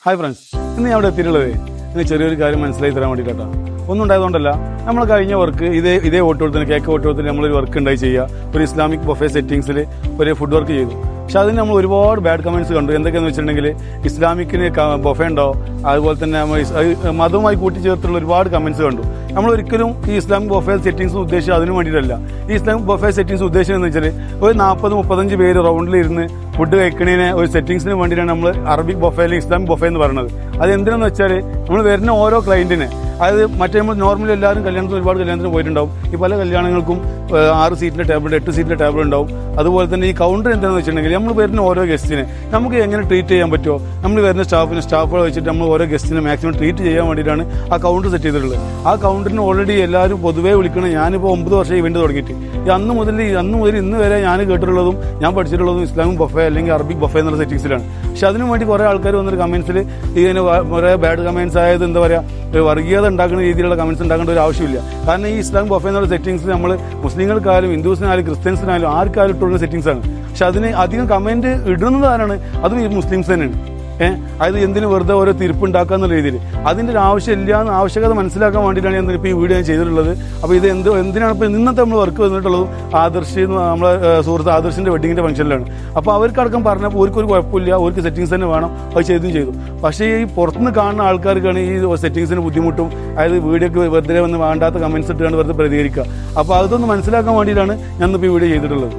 Hi friends, ഇന്ന് ഞാൻ ഇവിടെ എത്തിയിട്ടുള്ളത് ഇന്ന് ചെറിയൊരു കാര്യം മനസ്സിലാക്കി തരാൻ വേണ്ടിയിട്ടാ. ഒന്നും ഉണ്ടായതുകൊണ്ടല്ല, നമ്മൾ കഴിഞ്ഞ വർക്ക് ഇതേ ഓട്ടോത്തിന് കേക്ക് ഓട്ടോത്തിന് നമ്മളൊരു വർക്ക് ഉണ്ടായി ചെയ്യുക, ഒരു ഇസ്ലാമിക് ബൊഫേ സെറ്റിംഗ്സിൽ ഒരു ഫുഡ് വർക്ക് ചെയ്തു. പക്ഷെ അതിന് നമ്മൾ ഒരുപാട് ബാഡ് കമന്റ്സ് കണ്ടു. എന്തൊക്കെയാണെന്ന് വെച്ചിട്ടുണ്ടെങ്കിൽ ഇസ്ലാമിക്കിന് ബൊഫേ ഉണ്ടോ, അതുപോലെ തന്നെ മതവുമായി കൂട്ടിച്ചേർത്തുള്ള ഒരുപാട് കമന്റ്സ് കണ്ടു. നമ്മൾ ഒരിക്കലും ഈ ഇസ്ലാമിക് ബൊഫേ സെറ്റിംഗ്സ് ഉദ്ദേശിച്ചത് അതിന് വേണ്ടിയിട്ടല്ല. ഈ ഇസ്ലാമിക് ബൊഫേ സെറ്റിംഗ്സ് ഉദ്ദേശിച്ചതെന്ന് വെച്ചാൽ ഒരു 40-35 പേര് റൗണ്ടിൽ ഇരുന്ന് ഫുഡ് കഴിക്കണതിന് ഒരു സെറ്റിംഗ്സിന് വേണ്ടിയിട്ടാണ് നമ്മൾ അറബിക് ബൊഫേ അല്ലെങ്കിൽ ഇസ്ലാമിക് ബൊഫേ എന്ന് പറയുന്നത്. അത് എന്തിനാന്ന് വെച്ചാൽ നമ്മൾ വരുന്ന ഓരോ ക്ലയന്റിന്, അതായത് മറ്റേ നമ്മൾ നോർമലി എല്ലാവരും കല്യാണത്തിന് ഒരുപാട് കല്യാണത്തിന് പോയിട്ടുണ്ടാവും. ഈ പല കല്യാണങ്ങൾക്കും 6 സീറ്റിൻ്റെ ടേബിൾ 8 സീറ്റിൻ്റെ ടേബിൾ ഉണ്ടാവും. അതുപോലെ തന്നെ ഈ കൗണ്ടർ എന്താണെന്ന് വെച്ചിട്ടുണ്ടെങ്കിൽ നമ്മൾ വരുന്ന ഓരോ ഗസ്റ്റിനെ നമുക്ക് എങ്ങനെ ട്രീറ്റ് ചെയ്യാൻ പറ്റുമോ, നമ്മൾ വരുന്ന സ്റ്റാഫുകളെ വെച്ചിട്ട് നമ്മൾ ഓരോ ഗസ്റ്റിനെ മാക്സിമം ട്രീറ്റ് ചെയ്യാൻ വേണ്ടിയിട്ടാണ് ആ കൗണ്ടർ സെറ്റ് ചെയ്തിട്ടുള്ളത്. ആ കൗണ്ടറിന് ഓൾറെഡി എല്ലാവരും പൊതുവേ വിളിക്കണം. ഞാനിപ്പോൾ 9 വർഷം ഇവന്റ് തുടങ്ങിയിട്ട് അന്ന് മുതൽ ഇന്ന് വരെ ഞാൻ കേട്ടിട്ടുള്ളതും ഞാൻ പഠിച്ചിട്ടുള്ളതും ഇസ്ലാമിക് ബൊഫേ അല്ലെങ്കിൽ അറബിക് ബൊഫേ എന്നുള്ള സെറ്റിംഗ്സിലാണ്. പക്ഷെ അതിനു വേണ്ടി കുറേ ആൾക്കാർ വന്നൊരു കമന്റ്സിൽ ഇതിന് കുറേ ബാഡ് കമന്റ്സ് ആയത് എന്താ പറയുക, വർഗീയത ഉണ്ടാക്കുന്ന രീതിയിലുള്ള കമന്റ്സ് ഉണ്ടാക്കേണ്ട ഒരു ആവശ്യമില്ല. കാരണം ഈ ഇസ്ലാമിക് ബൊഫേ എന്നുള്ള സെറ്റിംഗ്സ് നമ്മൾ മുസ്ലിങ്ങൾക്കായാലും ഹിന്ദുസിനായാലും ക്രിസ്ത്യൻസിനായാലും ആർക്കായാലും ഇട്ടുള്ള സെറ്റിംഗ്സ് ആണ്. പക്ഷെ അതിന് അധികം കമന്റ് ഇടുന്നത് ആരാണ്? അതും ഈ മുസ്ലിംസ് തന്നെയാണ്. അതായത് എന്തിന് വെറുതെ ഓരോ തിരുപ്പുണ്ടാക്കുക എന്നുള്ള രീതിയിൽ അതിൻ്റെ ഒരു ആവശ്യമില്ല എന്ന് ആവശ്യകത മനസ്സിലാക്കാൻ വേണ്ടിയിട്ടാണ് ഞാൻ ഇപ്പോൾ ഈ വീഡിയോ ഞാൻ ചെയ്തിട്ടുള്ളത്. അപ്പോൾ ഇത് എന്തിനാണ് ഇപ്പോൾ ഇന്നത്തെ നമ്മൾ വർക്ക് വന്നിട്ടുള്ളതും ആദർശ് നമ്മളെ സുഹൃത്ത് ആദർശിൻ്റെ വെഡിങ്ങിൻ്റെ ഫംഗ്ഷനിലാണ്. അപ്പോൾ അവർക്കടക്കം പറഞ്ഞപ്പോൾ ഒരു കുഴപ്പമില്ല, അവർക്ക് സെറ്റിംഗ്സ് തന്നെ വേണം, അത് ചെയ്തു. പക്ഷേ ഈ പുറത്തുനിന്ന് കാണുന്ന ആൾക്കാർക്കാണ് ഈ സെറ്റിംഗ്സിന് ബുദ്ധിമുട്ടും, അതായത് വീഡിയോക്ക് വെറുതെ വന്ന് വേണ്ടാത്ത കമൻസ് ഇട്ടുകൊണ്ട് വെറുതെ പ്രതികരിക്കുക. അപ്പോൾ അതൊന്ന് മനസ്സിലാക്കാൻ വേണ്ടിയിട്ടാണ് ഞാൻ ഇപ്പോൾ ഈ വീഡിയോ ചെയ്തിട്ടുള്ളത്.